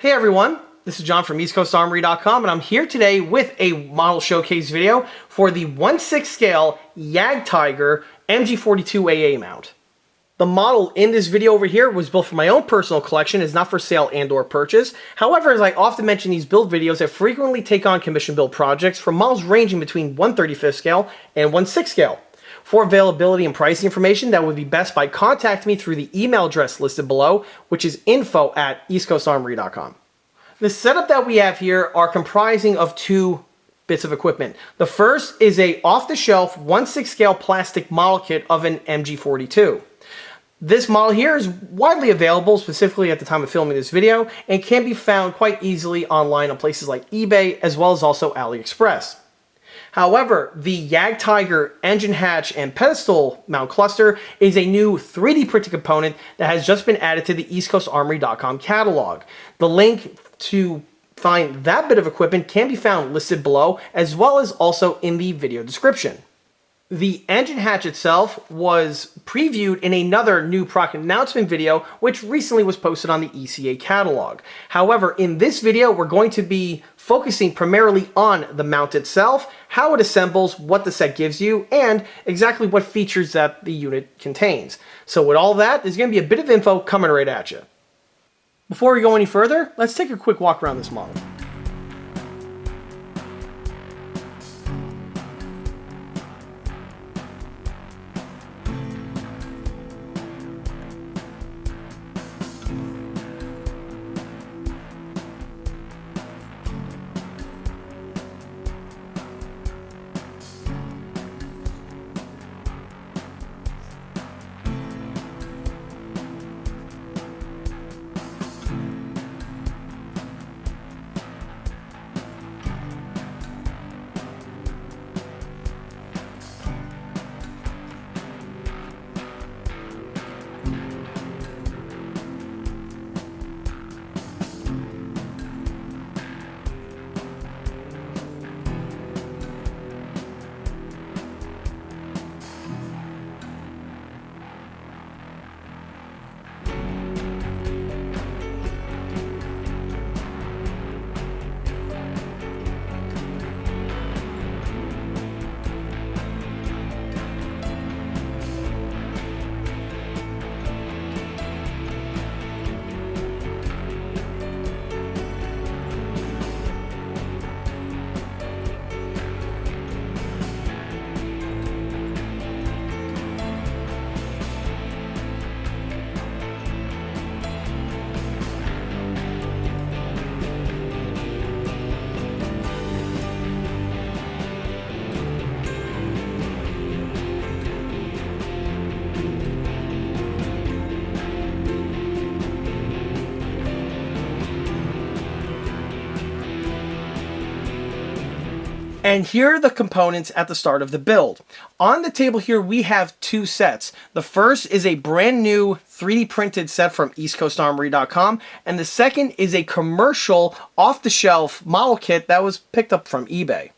Hey everyone, this is John from EastCoastArmory.com, and I'm here today with a model showcase video for the 1/6 scale Jagdtiger MG42 AA Mount. The model in this video over here was built for my own personal collection. It's not for sale and or purchase. However, as I often mention in these build videos, I frequently take on commission build projects for models ranging between 1/35 scale and 1/6 scale. For availability and pricing information, that would be best by contacting me through the email address listed below, which is info@EastCoastArmory.com. The setup that we have here are comprising of two bits of equipment. The first is a off-the-shelf 1/6 scale plastic model kit of an MG42. This model here is widely available, specifically at the time of filming this video, and can be found quite easily online on places like eBay as well as also AliExpress. However, the Jagdtiger engine hatch and pedestal mount cluster is a new 3D printed component that has just been added to the EastCoastArmory.com catalog. The link to find that bit of equipment can be found listed below, as well as also in the video description. The engine hatch itself was previewed in another new product announcement video, which recently was posted on the ECA catalog. However, in this video, we're going to be focusing primarily on the mount itself, how it assembles, what the set gives you, and exactly what features that the unit contains. So with all that, there's going to be a bit of info coming right at you. Before we go any further, let's take a quick walk around this model. And here are the components at the start of the build. On the table here, we have two sets. The first is a brand new 3D printed set from EastCoastArmory.com, and the second is a commercial off-the-shelf model kit that was picked up from eBay.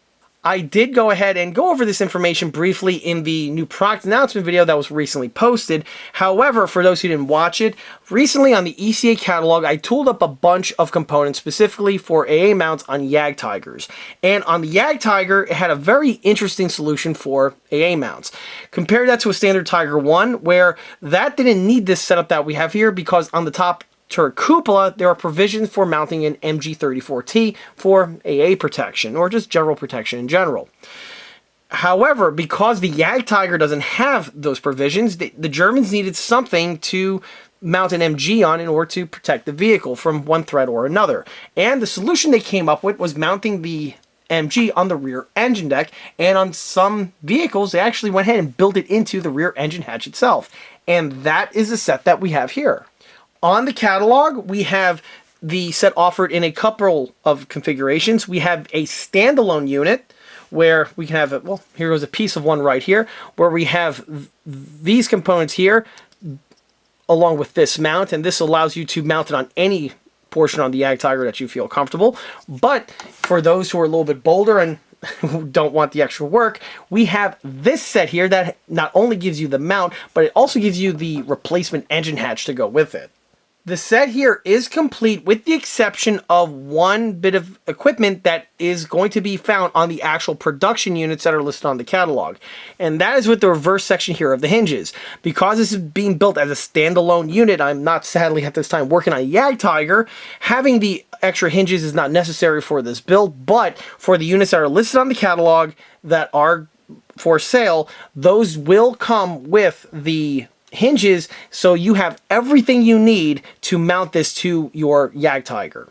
I did go ahead and go over this information briefly in the new product announcement video that was recently posted. However, for those who didn't watch it, recently on the ECA catalog, I tooled up a bunch of components specifically for AA mounts on Jagdtigers. And on the Jagdtiger, it had a very interesting solution for AA mounts. Compare that to a standard Tiger 1, where that didn't need this setup that we have here, because on the top turret cupola, there are provisions for mounting an MG34T for AA protection, or just general protection in general. However, because the Jagdtiger doesn't have those provisions, the Germans needed something to mount an MG on in order to protect the vehicle from one threat or another. And the solution they came up with was mounting the MG on the rear engine deck, and on some vehicles, they actually went ahead and built it into the rear engine hatch itself. And that is the set that we have here. On the catalog, we have the set offered in a couple of configurations. We have a standalone unit where we can have, well, here goes a piece of one right here, where we have these components here along with this mount, and this allows you to mount it on any portion on the Jagdtiger that you feel comfortable. But for those who are a little bit bolder and who don't want the extra work, we have this set here that not only gives you the mount, but it also gives you the replacement engine hatch to go with it. The set here is complete with the exception of one bit of equipment that is going to be found on the actual production units that are listed on the catalog. And that is with the reverse section here of the hinges. Because this is being built as a standalone unit, I'm not sadly at this time working on a Jagdtiger. Having the extra hinges is not necessary for this build, but for the units that are listed on the catalog that are for sale, those will come with the hinges, so you have everything you need to mount this to your Jagdtiger.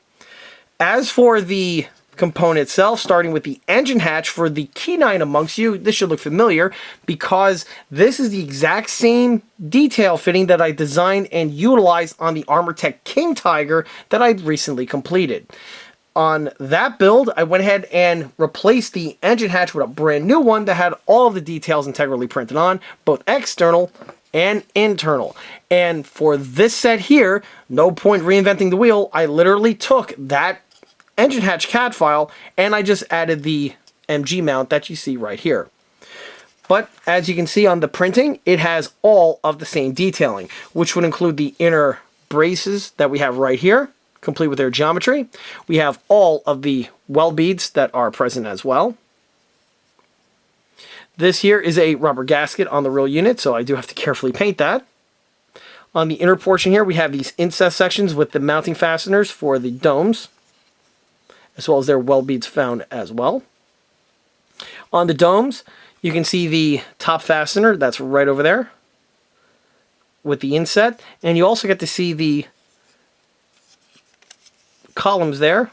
As for the component itself, starting with the engine hatch, for the keen-eyed amongst you, this should look familiar because this is the exact same detail fitting that I designed and utilized on the Armortech King Tiger that I recently completed. On that build, I went ahead and replaced the engine hatch with a brand new one that had all of the details integrally printed on, both external and internal. And for this set here, no point reinventing the wheel, I literally took that engine hatch CAD file and I just added the MG mount that you see right here. But as you can see on the printing, it has all of the same detailing, which would include the inner braces that we have right here, complete with their geometry. We have all of the weld beads that are present as well. This here is a rubber gasket on the real unit, so I do have to carefully paint that. On the inner portion here, we have these inset sections with the mounting fasteners for the domes, as well as their weld beads found as well. On the domes, you can see the top fastener, that's right over there, with the inset, and you also get to see the columns there,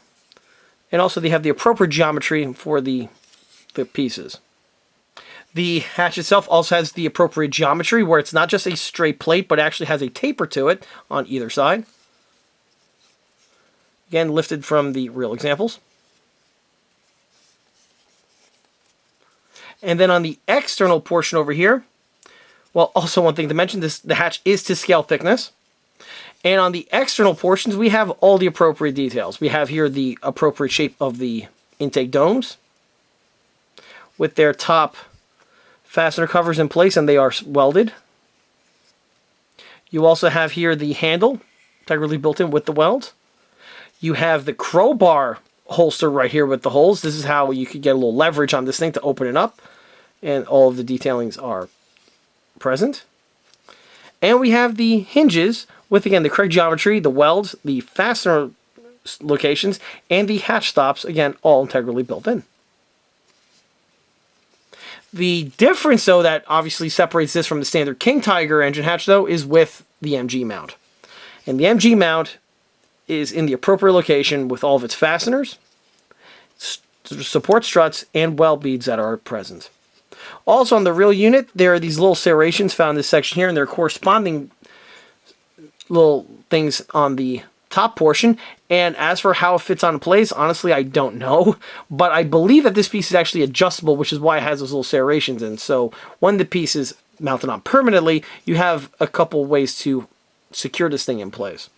and also they have the appropriate geometry for the pieces. The hatch itself also has the appropriate geometry where it's not just a straight plate, but actually has a taper to it on either side. Again, lifted from the real examples. And then on the external portion over here, well, also one thing to mention, the hatch is to scale thickness. And on the external portions, we have all the appropriate details. We have here the appropriate shape of the intake domes with their top fastener covers in place, and they are welded. You also have here the handle integrally built in with the welds. You have the crowbar holster right here with the holes. This is how you could get a little leverage on this thing to open it up, and all of the detailings are present. And we have the hinges with, again, the correct geometry, the welds, the fastener locations, and the hatch stops, again, all integrally built in. The difference, though, that obviously separates this from the standard King Tiger engine hatch, though, is with the MG mount. And the MG mount is in the appropriate location with all of its fasteners, support struts, and weld beads that are present. Also, on the real unit, there are these little serrations found in this section here, and they're corresponding little things on the top portion. And as for how it fits on place, honestly, I don't know. But I believe that this piece is actually adjustable, which is why it has those little serrations in. So when the piece is mounted on permanently, you have a couple ways to secure this thing in place.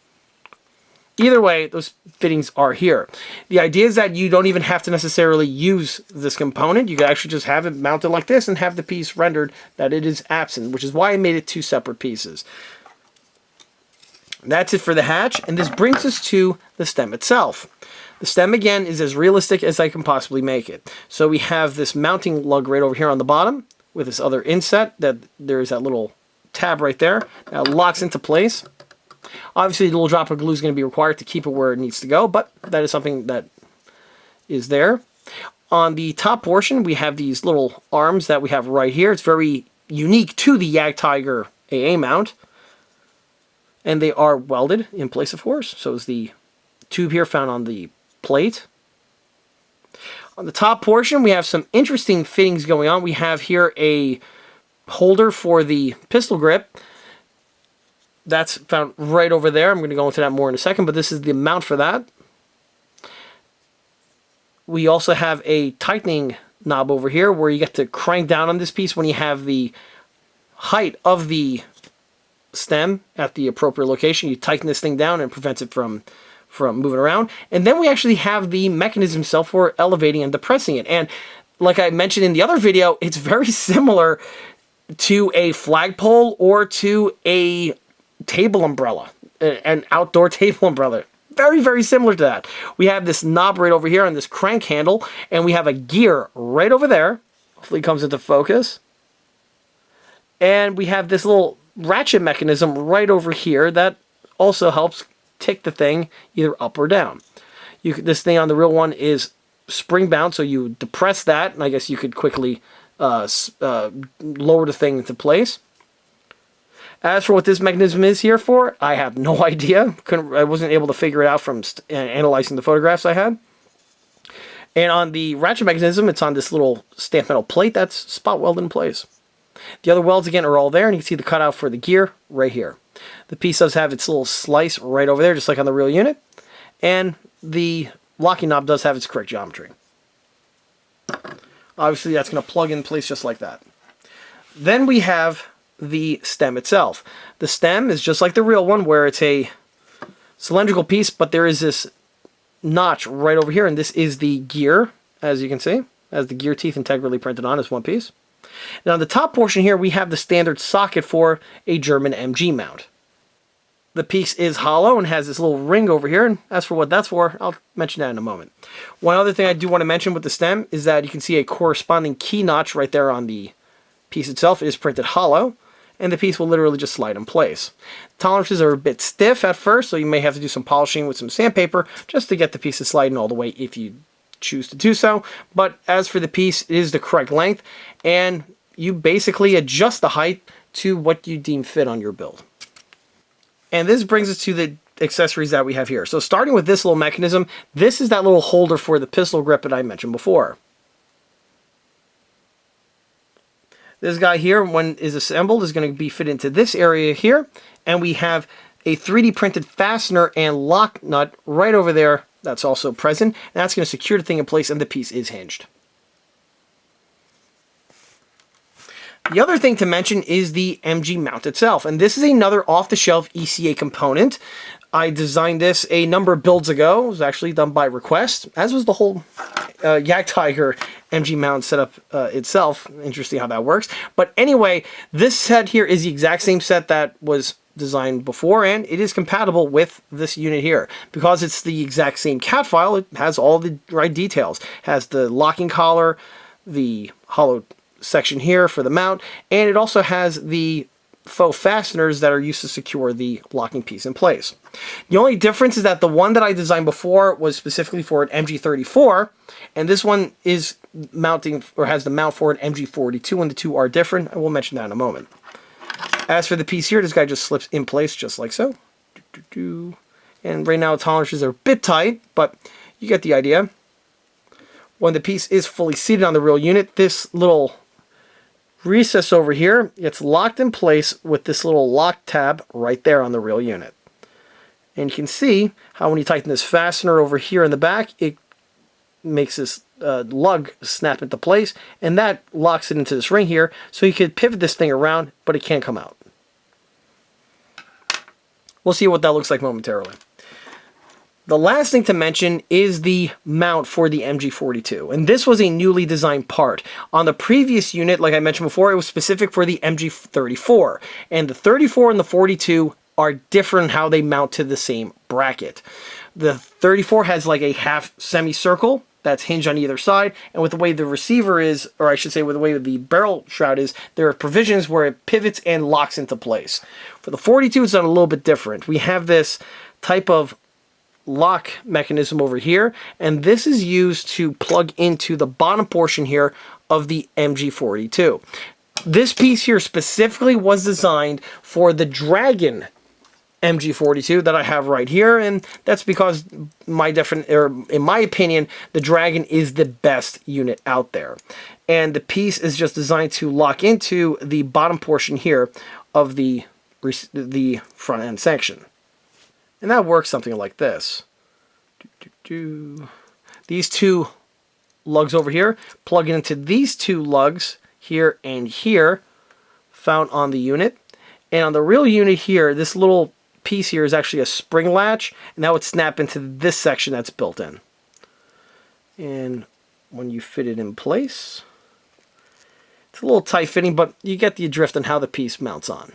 Either way, those fittings are here. The idea is that you don't even have to necessarily use this component. You can actually just have it mounted like this and have the piece rendered that it is absent, which is why I made it two separate pieces. That's it for the hatch, and this brings us to the stem itself. The stem, again, is as realistic as I can possibly make it. So we have this mounting lug right over here on the bottom with this other inset. That there is that little tab right there that locks into place. Obviously, a little drop of glue is going to be required to keep it where it needs to go, but that is something that is there. On the top portion, we have these little arms that we have right here. It's very unique to the Jagdtiger AA Mount. And they are welded in place, of course. So is the tube here found on the plate. On the top portion, we have some interesting fittings going on. We have here a holder for the pistol grip. That's found right over there. I'm going to go into that more in a second, but this is the mount for that. We also have a tightening knob over here where you get to crank down on this piece when you have the height of the stem at the appropriate location. You tighten this thing down and it prevents it from moving around. And then we actually have the mechanism itself for elevating and depressing it. And like I mentioned in the other video, it's very similar to a flagpole or to a table umbrella. an outdoor table umbrella. Very, very similar to that. We have this knob right over here on this crank handle, and we have a gear right over there. Hopefully it comes into focus. And we have this little ratchet mechanism right over here that also helps tick the thing either up or down. This thing on the real one is spring bound, so you depress that, and I guess you could quickly lower the thing into place. As for what this mechanism is here for, I have no idea. I wasn't able to figure it out from analyzing the photographs I had. And on the ratchet mechanism, it's on this little stamped metal plate that's spot welded in place. The other welds, again, are all there, and you can see the cutout for the gear right here. The piece does have its little slice right over there, just like on the real unit. And the locking knob does have its correct geometry. Obviously, that's going to plug in place just like that. Then we have the stem itself. The stem is just like the real one, where it's a cylindrical piece, but there is this notch right over here, and this is the gear, as you can see, has the gear teeth integrally printed on as one piece. Now, on the top portion here, we have the standard socket for a German MG mount. The piece is hollow and has this little ring over here, and as for what that's for, I'll mention that in a moment. One other thing I do want to mention with the stem is that you can see a corresponding key notch right there on the piece itself. It is printed hollow, and the piece will literally just slide in place. Tolerances are a bit stiff at first, so you may have to do some polishing with some sandpaper just to get the piece to slide in all the way if you choose to do so. But as for the piece, it is the correct length, and you basically adjust the height to what you deem fit on your build. And this brings us to the accessories that we have here. So starting with this little mechanism, this is that little holder for the pistol grip that I mentioned before. This guy here, when is assembled, is going to be fit into this area here. And we have a 3D printed fastener and lock nut right over there that's also present. And that's going to secure the thing in place, and the piece is hinged. The other thing to mention is the MG mount itself. And this is another off-the-shelf ECA component. I designed this a number of builds ago. It was actually done by request, as was the whole Jagdtiger MG mount setup itself. Interesting how that works. But anyway, this set here is the exact same set that was designed before, and it is compatible with this unit here. Because it's the exact same CAD file, it has all the right details. It has the locking collar, the hollow section here for the mount, and it also has the faux fasteners that are used to secure the locking piece in place. The only difference is that the one that I designed before was specifically for an MG34, and this one is mounting, or has the mount for an MG42, and the two are different. I will mention that in a moment. As for the piece here, this guy just slips in place just like so. And right now tolerances are a bit tight, but you get the idea. When the piece is fully seated on the real unit, this little recess over here gets locked in place with this little lock tab right there on the real unit. And you can see how when you tighten this fastener over here in the back, it makes this lug snap into place, and that locks it into this ring here, so you could pivot this thing around, but it can't come out. We'll see what that looks like momentarily. The last thing to mention is the mount for the MG42, and this was a newly designed part. On the previous unit, like I mentioned before, it was specific for the MG34, and the 34 and the 42 are different in how they mount to the same bracket. The 34 has like a half semicircle that's hinged on either side, and with the way the receiver is, or I should say with the way the barrel shroud is, there are provisions where it pivots and locks into place. For the 42, it's done a little bit different. We have this type of lock mechanism over here, and this is used to plug into the bottom portion here of the MG42. This piece here specifically was designed for the Dragon MG42 that I have right here, and that's because in my opinion, the Dragon is the best unit out there. And the piece is just designed to lock into the bottom portion here of the front end section. And that works something like this. These two lugs over here plug into these two lugs here and here found on the unit. And on the real unit here, this little piece here is actually a spring latch, and that would snap into this section that's built in. And when you fit it in place, it's a little tight fitting, but you get the drift on how the piece mounts on.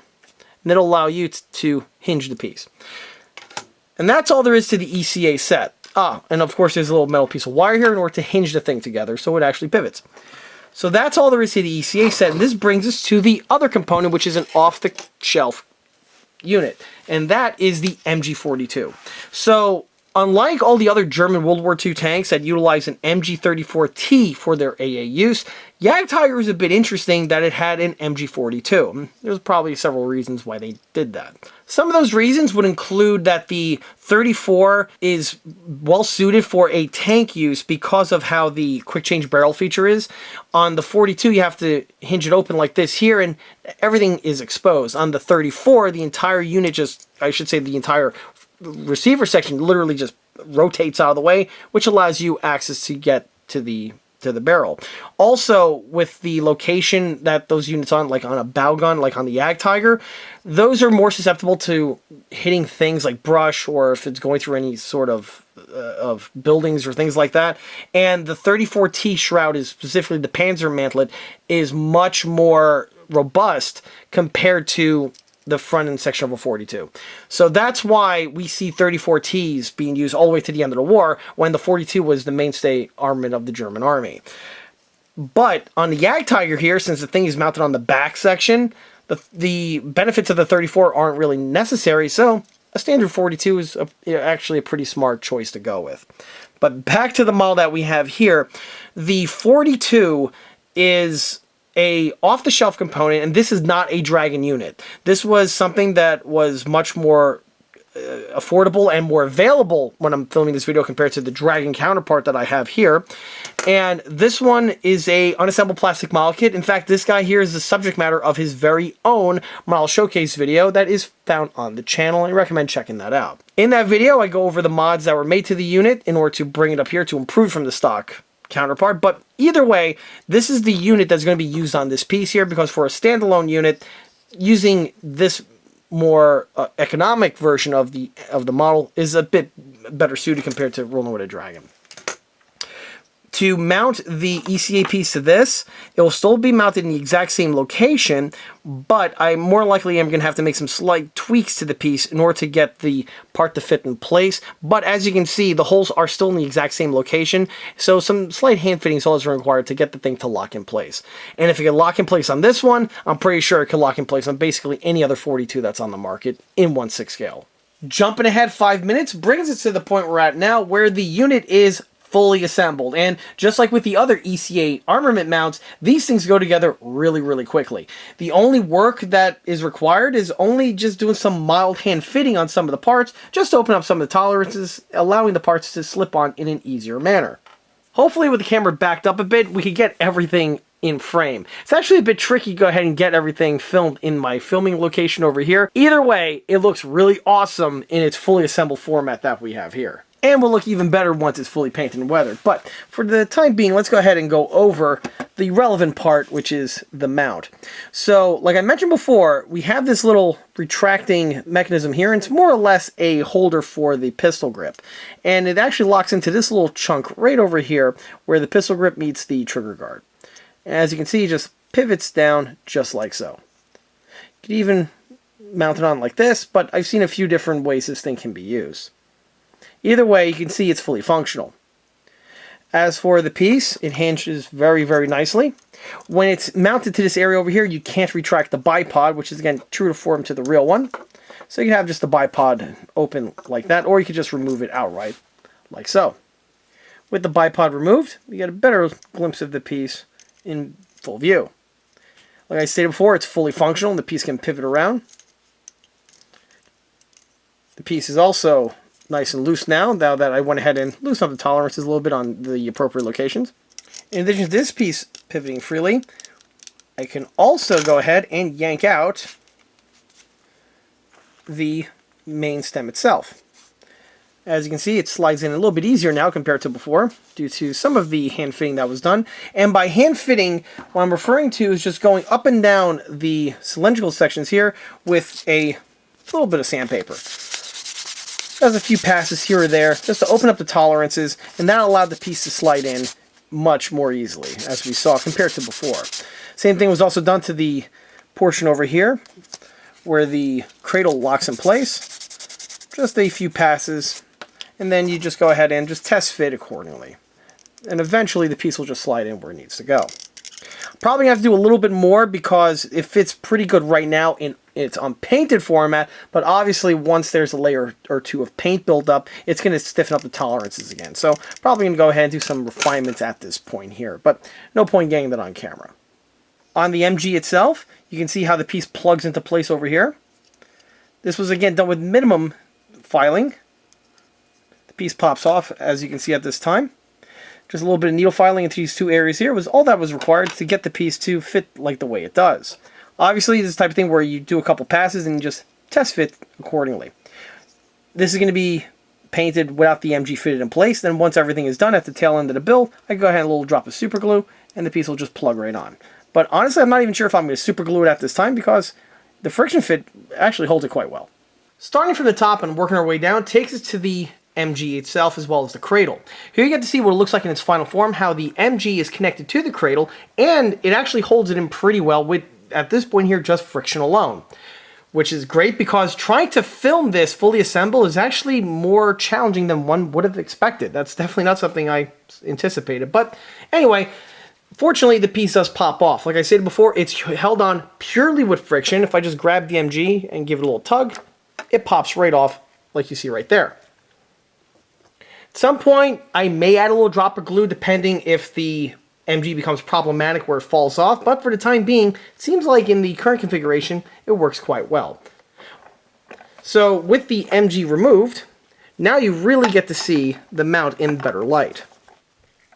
And it'll allow you to hinge the piece. And that's all there is to the ECA set. And of course there's a little metal piece of wire here in order to hinge the thing together so it actually pivots. So that's all there is to the ECA set, and this brings us to the other component, which is an off-the-shelf unit, and that is the MG42. So unlike all the other German World War II tanks that utilize an MG34T for their AA use, Jagdtiger is a bit interesting that it had an MG42. There's probably several reasons why they did that. Some of those reasons would include that the 34 is well suited for a tank use because of how the quick change barrel feature is. On the 42, you have to hinge it open like this here, and everything is exposed. On the 34, the entire unit the entire receiver section literally just rotates out of the way, which allows you access to get to the barrel. Also, with the location that those units on, like on a bow gun, like on the Jagdtiger, those are more susceptible to hitting things like brush, or if it's going through any sort of buildings or things like that. And the 34T shroud, is specifically the Panzer mantlet, is much more robust compared to the front end section of a 42. So that's why we see 34Ts being used all the way to the end of the war, when the 42 was the mainstay armament of the German army. But on the Jagdtiger here, since the thing is mounted on the back section, the benefits of the 34 aren't really necessary, so a standard 42 is actually a pretty smart choice to go with. But back to the model that we have here, the 42 is a off-the-shelf component, and this is not a Dragon unit. This was something that was much more affordable and more available when I'm filming this video compared to the Dragon counterpart that I have here. And this one is a unassembled plastic model kit. In fact, this guy here is the subject matter of his very own model showcase video that is found on the channel. I recommend checking that out. In that video, I go over the mods that were made to the unit in order to bring it up here to improve from the stock counterpart. But either way, this is the unit that's going to be used on this piece here, because for a standalone unit, using this more economic version of the model is a bit better suited compared to rolling with a Dragon. To mount the ECA piece to this, it will still be mounted in the exact same location, but I more likely am going to have to make some slight tweaks to the piece in order to get the part to fit in place. But as you can see, the holes are still in the exact same location, so some slight hand fitting holes are required to get the thing to lock in place. And if it can lock in place on this one, I'm pretty sure it can lock in place on basically any other 42 that's on the market in 1/6 scale. Jumping ahead 5 minutes brings us to the point we're at now, where the unit is fully assembled. And just like with the other ECA armament mounts, these things go together really, really quickly. The only work that is required is only just doing some mild hand fitting on some of the parts, just to open up some of the tolerances, allowing the parts to slip on in an easier manner. Hopefully with the camera backed up a bit, we could get everything in frame. It's actually a bit tricky to go ahead and get everything filmed in my filming location over here. Either way, it looks really awesome in its fully assembled format that we have here. And will look even better once it's fully painted and weathered. But for the time being, let's go ahead and go over the relevant part, which is the mount. So, like I mentioned before, we have this little retracting mechanism here, and it's more or less a holder for the pistol grip. And it actually locks into this little chunk right over here, where the pistol grip meets the trigger guard. As you can see, it just pivots down just like so. You can even mount it on like this, but I've seen a few different ways this thing can be used. Either way, you can see it's fully functional. As for the piece, it hinges very, very nicely. When it's mounted to this area over here, you can't retract the bipod, which is, again, true to form to the real one. So you can have just the bipod open like that, or you could just remove it outright, like so. With the bipod removed, you get a better glimpse of the piece in full view. Like I stated before, it's fully functional, and the piece can pivot around. The piece is also nice and loose now that I went ahead and loosened up the tolerances a little bit on the appropriate locations. In addition to this piece pivoting freely, I can also go ahead and yank out the main stem itself. As you can see, it slides in a little bit easier now compared to before, due to some of the hand fitting that was done. And by hand fitting, what I'm referring to is just going up and down the cylindrical sections here with a little bit of sandpaper. There's a few passes here or there just to open up the tolerances, and that allowed the piece to slide in much more easily, as we saw, compared to before. Same thing was also done to the portion over here, where the cradle locks in place. just a few passes, and then you just go ahead and just test fit accordingly. And eventually the piece will just slide in where it needs to go. Probably have to do a little bit more because it fits pretty good right now in its unpainted format, but obviously once there's a layer or two of paint built up, it's going to stiffen up the tolerances again. So probably going to go ahead and do some refinements at this point here, but no point getting that on camera. On the MG itself, you can see how the piece plugs into place over here. This was again done with minimum filing. The piece pops off, as you can see at this time. Just a little bit of needle filing into these two areas here was all that was required to get the piece to fit like the way it does. Obviously, this is the type of thing where you do a couple passes and you just test fit accordingly. This is going to be painted without the MG fitted in place. Then once everything is done at the tail end of the build, I can go ahead and a little drop of super glue and the piece will just plug right on. But honestly, I'm not even sure if I'm going to super glue it at this time because the friction fit actually holds it quite well. Starting from the top and working our way down takes us to the MG itself as well as the cradle. Here you get to see what it looks like in its final form, how the MG is connected to the cradle, and it actually holds it in pretty well with, at this point here, just friction alone. Which is great because trying to film this fully assembled is actually more challenging than one would have expected. That's definitely not something I anticipated. But anyway, fortunately, the piece does pop off. Like I said before, it's held on purely with friction. If I just grab the MG and give it a little tug, it pops right off like you see right there. At some point, I may add a little drop of glue depending if the MG becomes problematic where it falls off, but for the time being, it seems like in the current configuration, it works quite well. So with the MG removed, now you really get to see the mount in better light.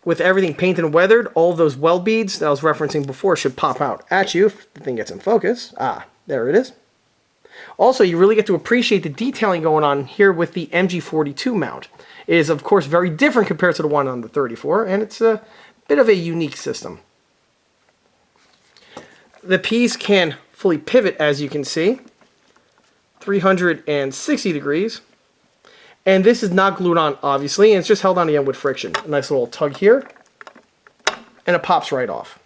With everything painted and weathered, all of those weld beads that I was referencing before should pop out at you if the thing gets in focus. Ah, there it is. Also, you really get to appreciate the detailing going on here with the MG42 mount. It is, of course, very different compared to the one on the 34, and it's a bit of a unique system. The piece can fully pivot, as you can see, 360 degrees. And this is not glued on, obviously, and it's just held on again with friction. A nice little tug here, and it pops right off.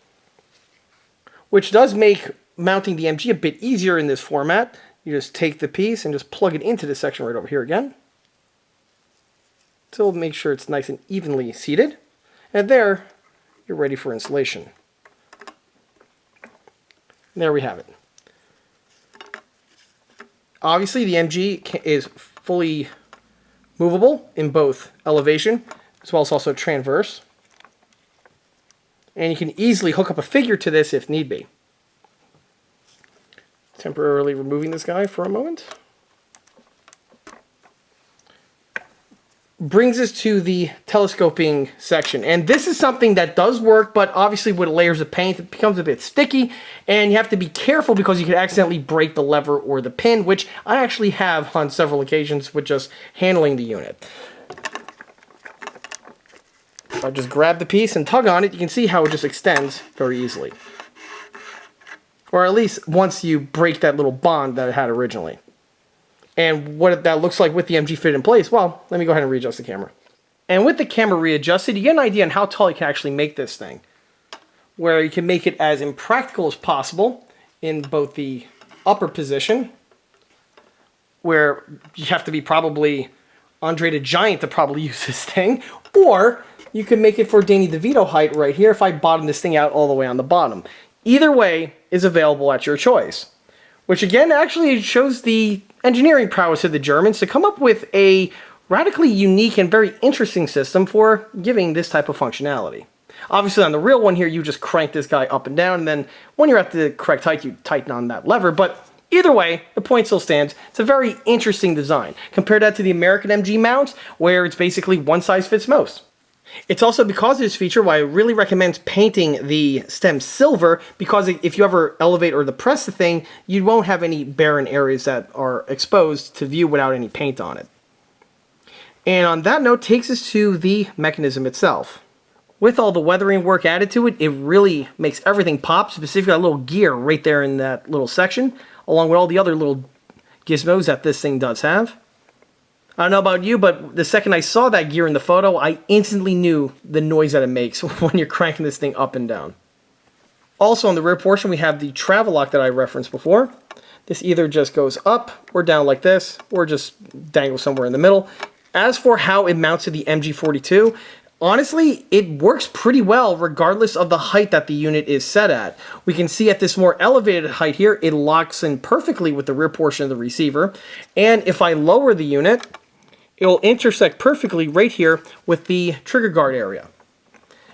Which does make mounting the MG a bit easier in this format. You just take the piece and just plug it into this section right over here again. So make sure it's nice and evenly seated. And there, you're ready for installation. There we have it. Obviously, the MG is fully movable in both elevation as well as also transverse. And you can easily hook up a figure to this if need be. Temporarily removing this guy for a moment. Brings us to the telescoping section. And this is something that does work, but obviously with layers of paint, it becomes a bit sticky, and you have to be careful because you could accidentally break the lever or the pin, which I actually have on several occasions with just handling the unit. If I just grab the piece and tug on it, you can see how it just extends very easily. Or at least once you break that little bond that it had originally. And what that looks like with the MG fit in place, well, let me go ahead and readjust the camera. And with the camera readjusted, you get an idea on how tall you can actually make this thing. Where you can make it as impractical as possible in both the upper position, where you have to be probably Andre the Giant to probably use this thing, or you can make it for Danny DeVito height right here if I bottom this thing out all the way on the bottom. Either way is available at your choice. Which again actually shows the engineering prowess of the Germans to come up with a radically unique and very interesting system for giving this type of functionality. Obviously on the real one here, you just crank this guy up and down, and then when you're at the correct height, you tighten on that lever. But either way, the point still stands. It's a very interesting design. Compare that to the American MG mounts, where it's basically one size fits most. It's also because of this feature why I really recommend painting the stem silver, because if you ever elevate or depress the thing, you won't have any barren areas that are exposed to view without any paint on it. And on that note takes us to the mechanism itself. With all the weathering work added to it, it really makes everything pop, specifically that little gear right there in that little section, along with all the other little gizmos that this thing does have. I don't know about you, but the second I saw that gear in the photo, I instantly knew the noise that it makes when you're cranking this thing up and down. Also on the rear portion, we have the travel lock that I referenced before. This either just goes up or down like this, or just dangles somewhere in the middle. As for how it mounts to the MG42, honestly, it works pretty well regardless of the height that the unit is set at. We can see at this more elevated height here, it locks in perfectly with the rear portion of the receiver. And if I lower the unit, it will intersect perfectly right here with the trigger guard area.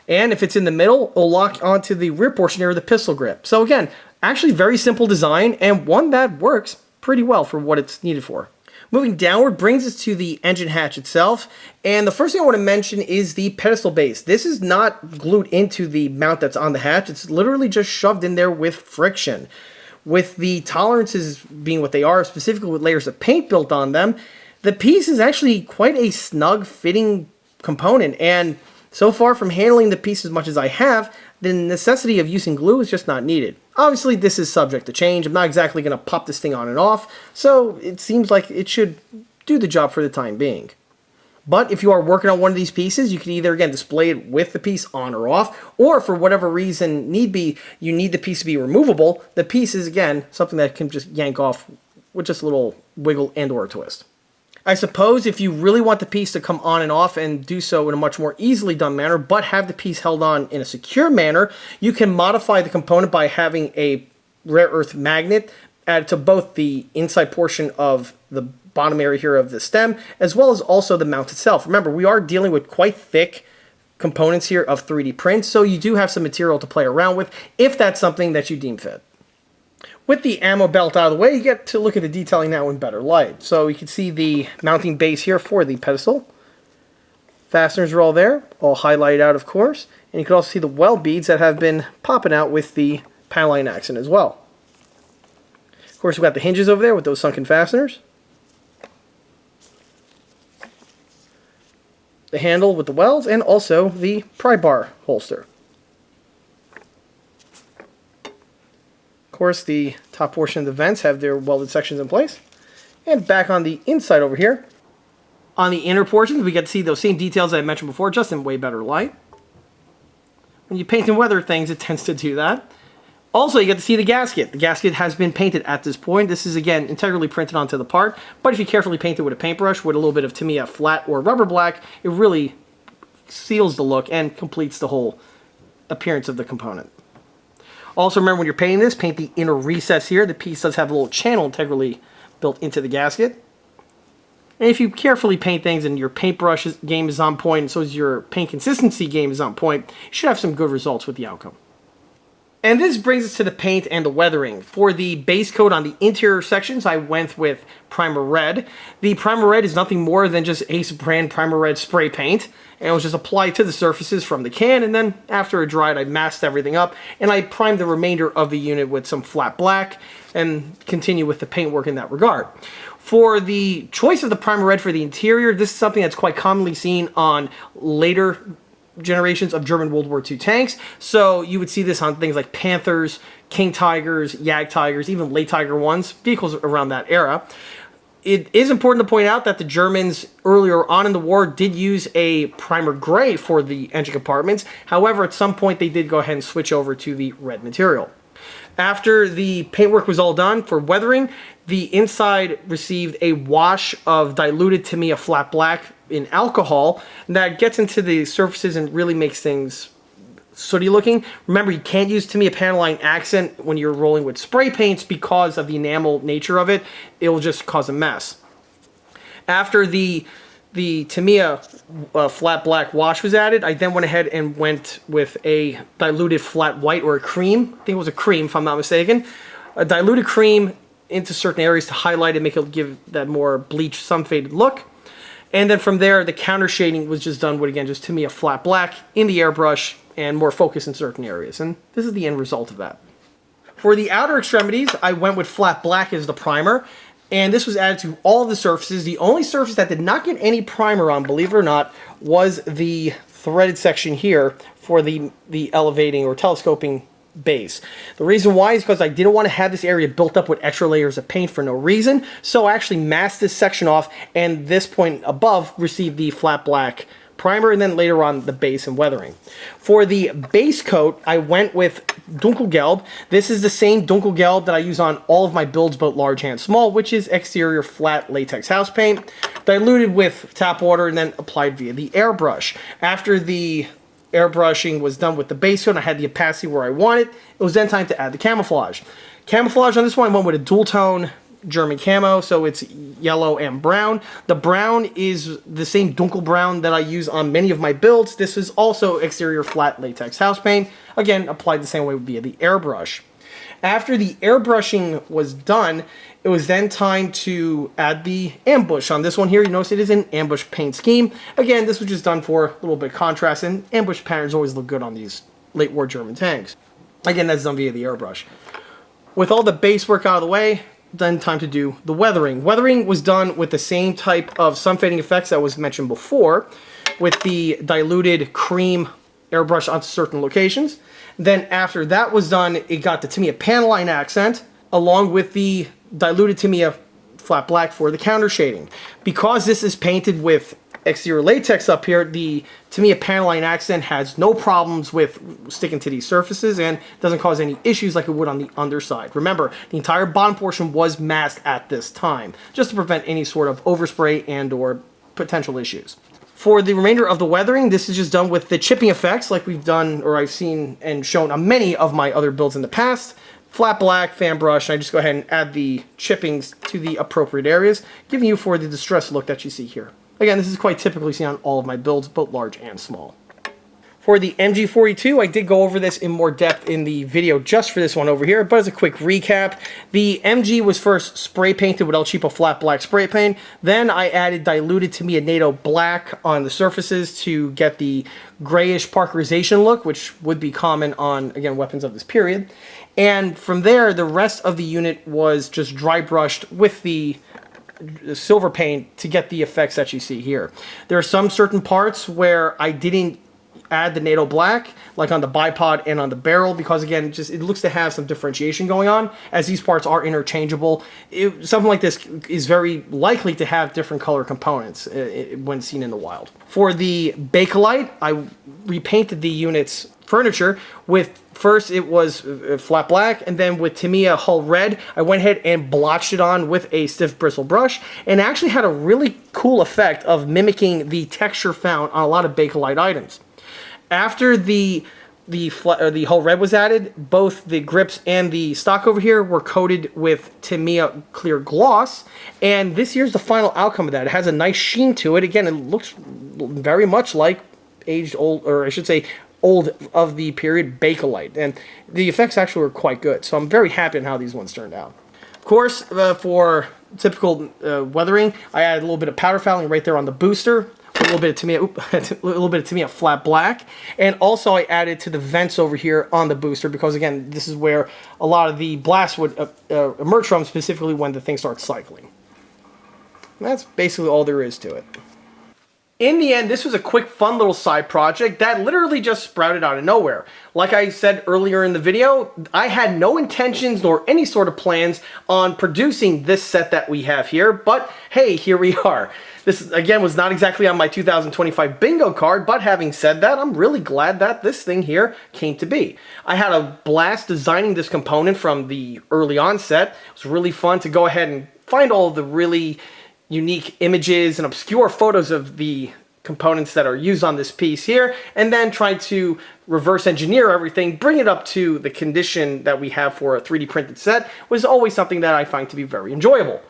And if it's in the middle, it'll lock onto the rear portion area of the pistol grip. So again, actually very simple design and one that works pretty well for what it's needed for. Moving downward brings us to the engine hatch itself, and the first thing I want to mention is the pedestal base. This is not glued into the mount that's on the hatch, it's literally just shoved in there with friction. With the tolerances being what they are, specifically with layers of paint built on them, the piece is actually quite a snug fitting component, and so far from handling the piece as much as I have, the necessity of using glue is just not needed. Obviously, this is subject to change. I'm not exactly going to pop this thing on and off, so it seems like it should do the job for the time being. But if you are working on one of these pieces, you can either, again, display it with the piece on or off, or for whatever reason need be, you need the piece to be removable. The piece is, again, something that can just yank off with just a little wiggle and or a twist. I suppose if you really want the piece to come on and off and do so in a much more easily done manner, but have the piece held on in a secure manner, you can modify the component by having a rare earth magnet added to both the inside portion of the bottom area here of the stem, as well as also the mount itself. Remember, we are dealing with quite thick components here of 3D prints, so you do have some material to play around with if that's something that you deem fit. With the ammo belt out of the way, you get to look at the detailing now in better light. So you can see the mounting base here for the pedestal. Fasteners are all there, all highlighted out of course. And you can also see the weld beads that have been popping out with the panel line accent as well. Of course, we've got the hinges over there with those sunken fasteners. The handle with the welds, and also the pry bar holster. Of course, the top portion of the vents have their welded sections in place. And back on the inside over here, on the inner portions, we get to see those same details I mentioned before, just in way better light. When you paint and weather things, it tends to do that. Also, you get to see the gasket. The gasket has been painted at this point. This is, again, integrally printed onto the part, but if you carefully paint it with a paintbrush with a little bit of Tamiya flat or rubber black, it really seals the look and completes the whole appearance of the component. Also, remember when you're painting this, paint the inner recess here. The piece does have a little channel integrally built into the gasket. And if you carefully paint things and your paintbrush game is on point, and so is your paint consistency game is on point, you should have some good results with the outcome. And this brings us to the paint and the weathering. For the base coat on the interior sections, I went with Primer Red. The Primer Red is nothing more than just Ace brand Primer Red spray paint. And it was just applied to the surfaces from the can, and then after it dried, I masked everything up, and I primed the remainder of the unit with some flat black, and continue with the paint work in that regard. For the choice of the Primer Red for the interior, this is something that's quite commonly seen on later generations of German World War II tanks. So you would see this on things like Panthers, King Tigers, Jagdtigers, even late Tiger ones, vehicles around that era. It is important to point out that the Germans earlier on in the war did use a primer gray for the engine compartments. However, at some point they did go ahead and switch over to the red material. After the paintwork was all done for weathering, the inside received a wash of diluted Tamiya flat black in alcohol that gets into the surfaces and really makes things sooty looking. Remember, you can't use Tamiya panel line accent when you're rolling with spray paints because of the enamel nature of it. It will just cause a mess. After the Tamiya flat black wash was added, I then went ahead and went with a diluted flat white, or a cream. I think it was a cream if I'm not mistaken. A diluted cream into certain areas to highlight it, make it give that more bleached, sun faded look. And then from there, the counter shading was just done with, again, just Tamiya flat black in the airbrush and more focus in certain areas. And this is the end result of that. For the outer extremities, I went with flat black as the primer. And this was added to all of the surfaces. The only surface that did not get any primer on, believe it or not, was the threaded section here for the elevating or telescoping base. The reason why is because I didn't want to have this area built up with extra layers of paint for no reason. So I actually masked this section off, and this point above received the flat black primer, and then later on the base and weathering. For the base coat, I went with Dunkelgelb. This is the same Dunkelgelb that I use on all of my builds, both large and small, which is exterior flat latex house paint, diluted with tap water and then applied via the airbrush. After the airbrushing was done with the base coat, I had the opacity where I wanted. It was then time to add the camouflage. Camouflage on this one, I went with a dual tone German camo, so it's yellow and brown. The brown is the same dunkel brown that I use on many of my builds. This is also exterior flat latex house paint. Again, applied the same way via the airbrush. After the airbrushing was done, it was then time to add the ambush. On this one here, you notice it is an ambush paint scheme. Again, this was just done for a little bit of contrast, and ambush patterns always look good on these late war German tanks. Again, that's done via the airbrush. With all the base work out of the way, then time to do the weathering. Weathering was done with the same type of sun fading effects that was mentioned before, with the diluted cream airbrush onto certain locations. Then after that was done, it got the Tamiya panel line accent, along with the diluted Tamiya flat black for the counter shading. Because this is painted with exterior latex up here, the Tamiya panel line accent has no problems with sticking to these surfaces and doesn't cause any issues like it would on the underside. Remember, the entire bottom portion was masked at this time, just to prevent any sort of overspray and or potential issues. For the remainder of the weathering, this is just done with the chipping effects like we've done, or I've seen and shown on many of my other builds in the past. Flat black, fan brush, and I just go ahead and add the chippings to the appropriate areas, giving you for the distressed look that you see here. Again, this is quite typically seen on all of my builds, both large and small. For the MG42, I did go over this in more depth in the video just for this one over here, but as a quick recap, the MG was first spray painted with El Cheapo flat black spray paint. Then I added diluted Tamiya NATO black on the surfaces to get the grayish parkerization look, which would be common on, again, weapons of this period. And from there, the rest of the unit was just dry brushed with the silver paint to get the effects that you see here. There are some certain parts where I didn't add the NATO black, like on the bipod and on the barrel, because again, it looks to have some differentiation going on, as these parts are interchangeable. Something like this is very likely to have different color components when seen in the wild. For the Bakelite, I repainted the unit's furniture with, first it was flat black, and then with Tamiya hull red, I went ahead and blotched it on with a stiff bristle brush, and actually had a really cool effect of mimicking the texture found on a lot of Bakelite items. After the hull red was added, both the grips and the stock over here were coated with Tamiya clear gloss, and this here's the final outcome of that. It has a nice sheen to it. Again, it looks very much like aged old, or I should say old of the period Bakelite, and the effects actually were quite good, so I'm very happy on how these ones turned out. Of course, for typical weathering, I added a little bit of powder fouling right there on the booster, a little bit of Tamiya flat black, and also I added to the vents over here on the booster, because again, this is where a lot of the blast would emerge from, specifically when the thing starts cycling. And that's basically all there is to it. In the end, this was a quick, fun little side project that literally just sprouted out of nowhere. Like I said earlier in the video, I had no intentions nor any sort of plans on producing this set that we have here, but hey, here we are. This, again, was not exactly on my 2025 bingo card, but having said that, I'm really glad that this thing here came to be. I had a blast designing this component from the early onset. It was really fun to go ahead and find all of the really unique images and obscure photos of the components that are used on this piece here, and then try to reverse engineer everything, bring it up to the condition that we have for a 3D printed set, was always something that I find to be very enjoyable.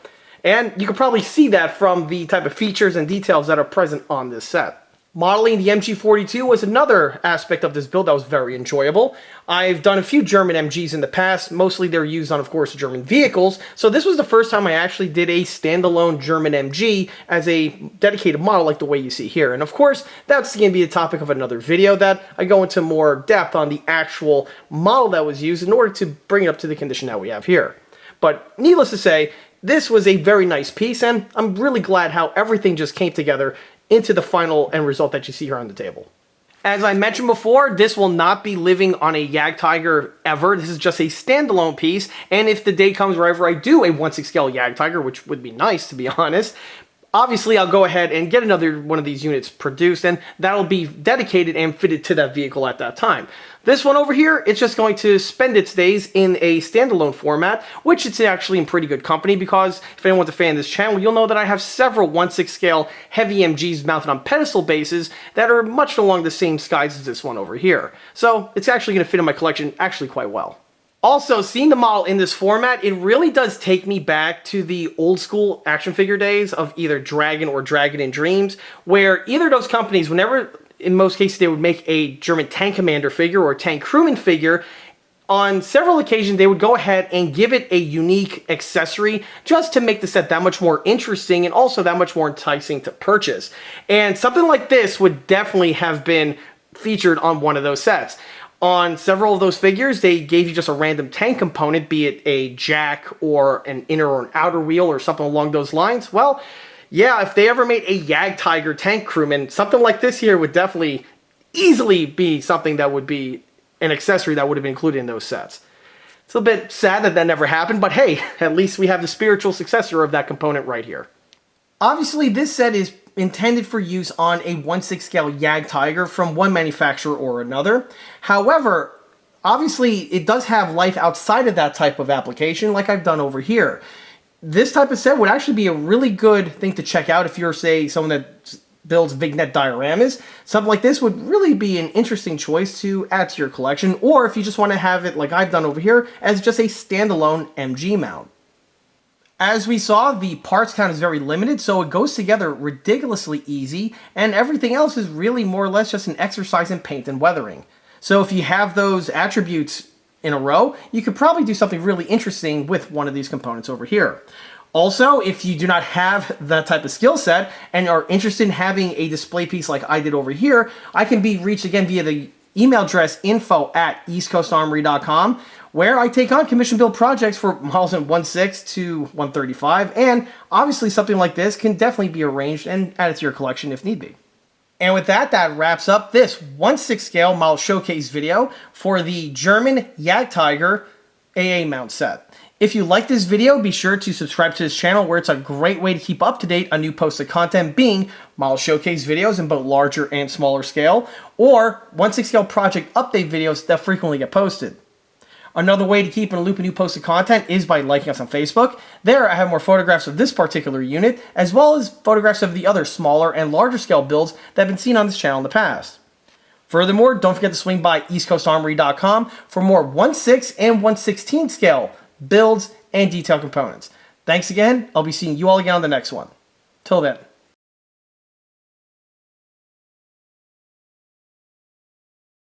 And you can probably see that from the type of features and details that are present on this set. Modeling the MG42 was another aspect of this build that was very enjoyable. I've done a few German MGs in the past. Mostly they're used on, of course, German vehicles. So this was the first time I actually did a standalone German MG as a dedicated model like the way you see here. And of course, that's going to be the topic of another video that I go into more depth on the actual model that was used in order to bring it up to the condition that we have here. But needless to say, this was a very nice piece, and I'm really glad how everything just came together into the final end result that you see here on the table. As I mentioned before, this will not be living on a Jagdtiger ever. This is just a standalone piece, and if the day comes wherever I do a 1/6 scale Jagdtiger, which would be nice to be honest, Obviously, I'll go ahead and get another one of these units produced, and that'll be dedicated and fitted to that vehicle at that time. This one over here, it's just going to spend its days in a standalone format, which it's actually in pretty good company, because if anyone's a fan of this channel, you'll know that I have several 1/6 scale heavy MGs mounted on pedestal bases that are much along the same skies as this one over here. So it's actually going to fit in my collection actually quite well. Also, seeing the model in this format, it really does take me back to the old school action figure days of either Dragon or Dragon in Dreams, where either of those companies, whenever, in most cases, they would make a German tank commander figure or tank crewman figure, on several occasions they would go ahead and give it a unique accessory just to make the set that much more interesting and also that much more enticing to purchase. And something like this would definitely have been featured on one of those sets. On several of those figures, they gave you just a random tank component, be it a jack or an inner or an outer wheel or something along those lines. Well, yeah, if they ever made a Jagdtiger tank crewman, something like this here would definitely easily be something that would be an accessory that would have been included in those sets. It's a bit sad that that never happened, but hey, at least we have the spiritual successor of that component right here. Obviously, this set is intended for use on a 1/6 scale Jagdtiger from one manufacturer or another. However, obviously it does have life outside of that type of application, like I've done over here. This type of set would actually be a really good thing to check out if you're, say, someone that builds vignette dioramas. Something like this would really be an interesting choice to add to your collection, or if you just want to have it, like I've done over here, as just a standalone MG mount. As we saw, the parts count is very limited, so it goes together ridiculously easy, and everything else is really more or less just an exercise in paint and weathering. So if you have those attributes in a row, you could probably do something really interesting with one of these components over here. Also, if you do not have that type of skill set and are interested in having a display piece like I did over here, I can be reached again via the email address info@eastcoastarmory.com, where I take on commission build projects for models in 1/6 to 135, and obviously something like this can definitely be arranged and added to your collection if need be. And with that, that wraps up this 1/6 scale model showcase video for the German Jagdtiger AA Mount set. If you like this video, be sure to subscribe to this channel, where it's a great way to keep up to date on new posted content, being model showcase videos in both larger and smaller scale, or 1/6 scale project update videos that frequently get posted. Another way to keep in a loop of new posted content is by liking us on Facebook. There I have more photographs of this particular unit, as well as photographs of the other smaller and larger scale builds that have been seen on this channel in the past. Furthermore, don't forget to swing by eastcoastarmory.com for more 1/6 and 1/16 scale builds and detail components. Thanks again. I'll be seeing you all again on the next one. Till then.